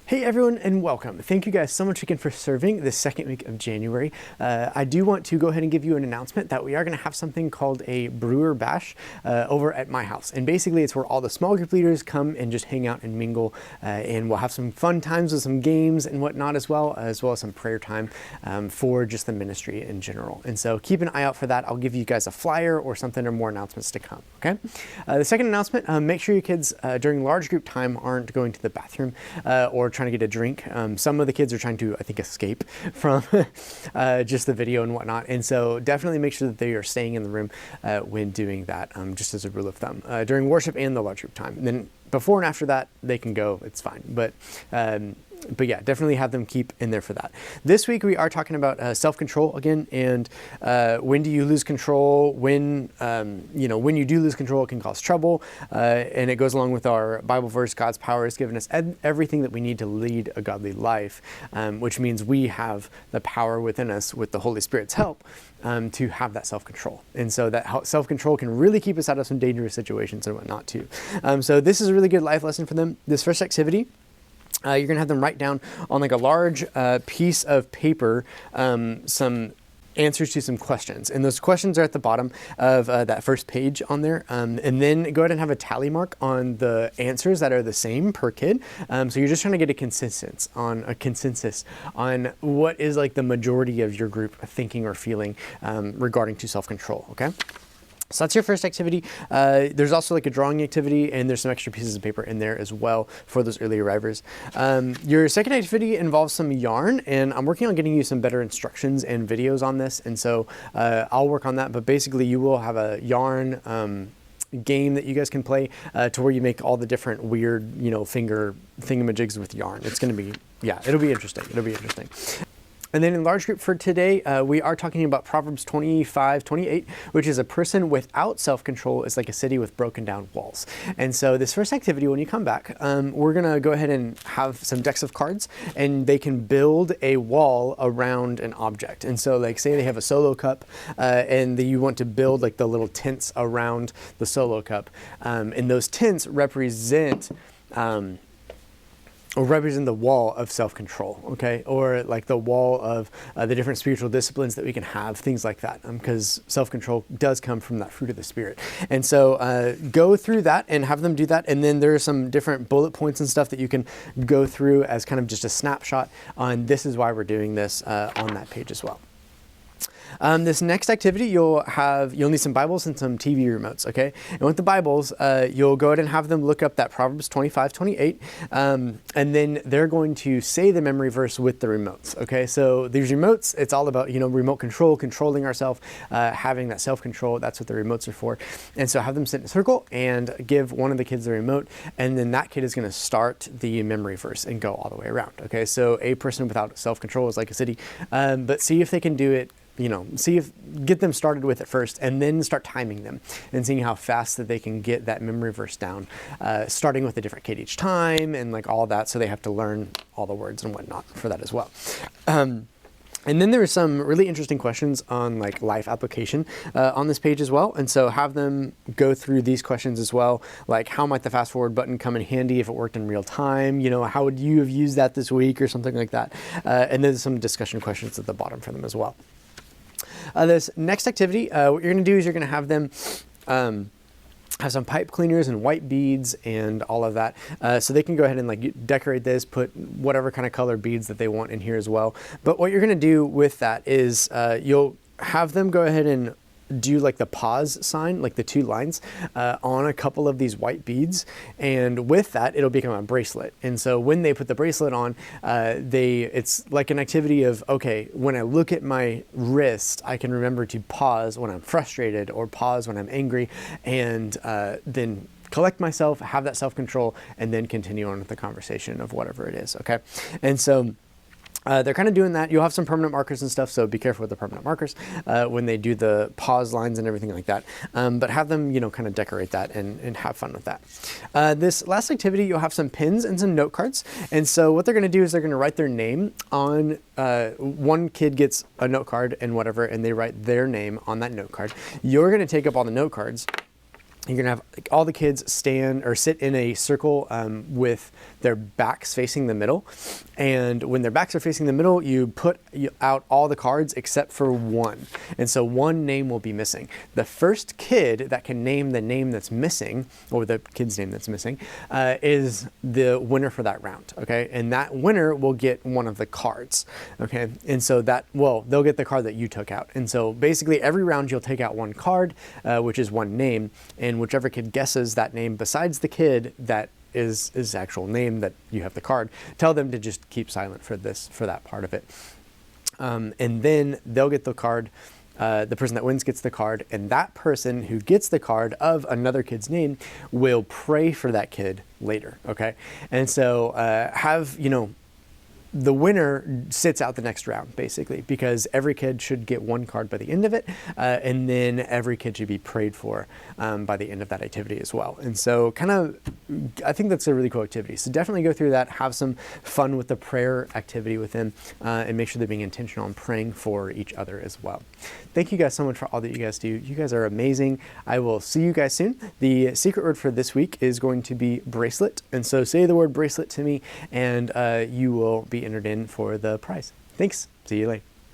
Hey everyone and welcome. Thank you guys so much again for serving this second week of January. I do want to go ahead and give you an announcement that we are going to have something called a Brewer Bash over at my house. And basically it's where all the small group leaders come and just hang out and mingle, and we'll have some fun times with some games and whatnot as well as some prayer time for just the ministry in general. And so keep an eye out for that. I'll give you guys a flyer or something or more announcements to come, okay? The second announcement, make sure your kids during large group time aren't going to the bathroom or trying to get a drink. Some of the kids are trying to, I think, escape from just the video and whatnot. And so definitely make sure that they are staying in the room when doing that, just as a rule of thumb, during worship and the large group time. And then before and after that, they can go, it's fine. But yeah, definitely have them keep in there for that. This week, we are talking about self-control again, and when do you lose control? When you do lose control, it can cause trouble. And it goes along with our Bible verse, God's power has given us everything that we need to lead a godly life, which means we have the power within us with the Holy Spirit's help to have that self-control. And so that self-control can really keep us out of some dangerous situations and whatnot too. So this is a really good life lesson for them. This first activity, you're going to have them write down on like a large piece of paper some answers to some questions. And those questions are at the bottom of that first page on there. And then go ahead and have a tally mark on the answers that are the same per kid. So you're just trying to get a consensus on what is like the majority of your group thinking or feeling regarding to self-control, okay? So that's your first activity. There's also like a drawing activity, and there's some extra pieces of paper in there as well for those early arrivers. Your second activity involves some yarn, and I'm working on getting you some better instructions and videos on this. And so I'll work on that, but basically you will have a yarn game that you guys can play to where you make all the different weird, finger thingamajigs with yarn. It's going to be, it'll be interesting. And then in large group for today, we are talking about Proverbs 25:28, which is a person without self-control is like a city with broken down walls. And so this first activity, when you come back, we're going to go ahead and have some decks of cards, and they can build a wall around an object. And so like say they have a solo cup and you want to build like the little tents around the solo cup. And those tents represent the wall of self-control, okay? Or like the wall of the different spiritual disciplines that we can have, things like that, because self-control does come from that fruit of the Spirit. And so go through that and have them do that. And then there are some different bullet points and stuff that you can go through as kind of just a snapshot on this is why we're doing this on that page as well. This next activity, you'll need some Bibles and some TV remotes, okay? And with the Bibles, you'll go ahead and have them look up that Proverbs 25:28, and then they're going to say the memory verse with the remotes, okay? So these remotes, it's all about, remote control, controlling ourselves, having that self-control. That's what the remotes are for. And so have them sit in a circle and give one of the kids the remote, and then that kid is going to start the memory verse and go all the way around, okay? So a person without self-control is like a city, but see if they can do it. Get them started with it first, and then start timing them and seeing how fast that they can get that memory verse down, starting with a different kid each time and like all that. So they have to learn all the words and whatnot for that as well. And then there are some really interesting questions on like life application on this page as well. And so have them go through these questions as well. Like how might the fast forward button come in handy if it worked in real time? How would you have used that this week or something like that? And then some discussion questions at the bottom for them as well. This next activity, what you're going to do is you're going to have them have some pipe cleaners and white beads and all of that. So they can go ahead and like decorate this, put whatever kind of color beads that they want in here as well. But what you're going to do with that is you'll have them go ahead and do like the pause sign, like the two lines on a couple of these white beads. And with that, it'll become a bracelet. And so when they put the bracelet on, it's like an activity of, okay, when I look at my wrist, I can remember to pause when I'm frustrated or pause when I'm angry, and then collect myself, have that self-control, and then continue on with the conversation of whatever it is, okay? And so they're kind of doing that. You'll have some permanent markers and stuff, so be careful with the permanent markers when they do the pause lines and everything like that. But have them, kind of decorate that and have fun with that. This last activity, you'll have some pins and some note cards. And so what they're going to do is they're going to write their name on, one kid gets a note card and whatever, and they write their name on that note card. You're going to take up all the note cards You're gonna have all the kids stand or sit in a circle with their backs facing the middle. And when their backs are facing the middle, you put out all the cards except for one. And so one name will be missing. The first kid that can name the name that's missing, or the kid's name that's missing, is the winner for that round, okay? And that winner will get one of the cards, okay? And so they'll get the card that you took out. And so basically every round you'll take out one card, which is one name, and whichever kid guesses that name besides the kid that is his actual name that you have the card, tell them to just keep silent for that part of it. And then they'll get the card. The person that wins gets the card, and that person who gets the card of another kid's name will pray for that kid later, okay? And so the winner sits out the next round, basically, because every kid should get one card by the end of it, and then every kid should be prayed for by the end of that activity as well. And so I think that's a really cool activity. So definitely go through that, have some fun with the prayer activity with them, and make sure they're being intentional and praying for each other as well. Thank you guys so much for all that you guys do. You guys are amazing. I will see you guys soon. The secret word for this week is going to be bracelet. And so say the word bracelet to me, and you will be entered in for the prize. Thanks. See you later.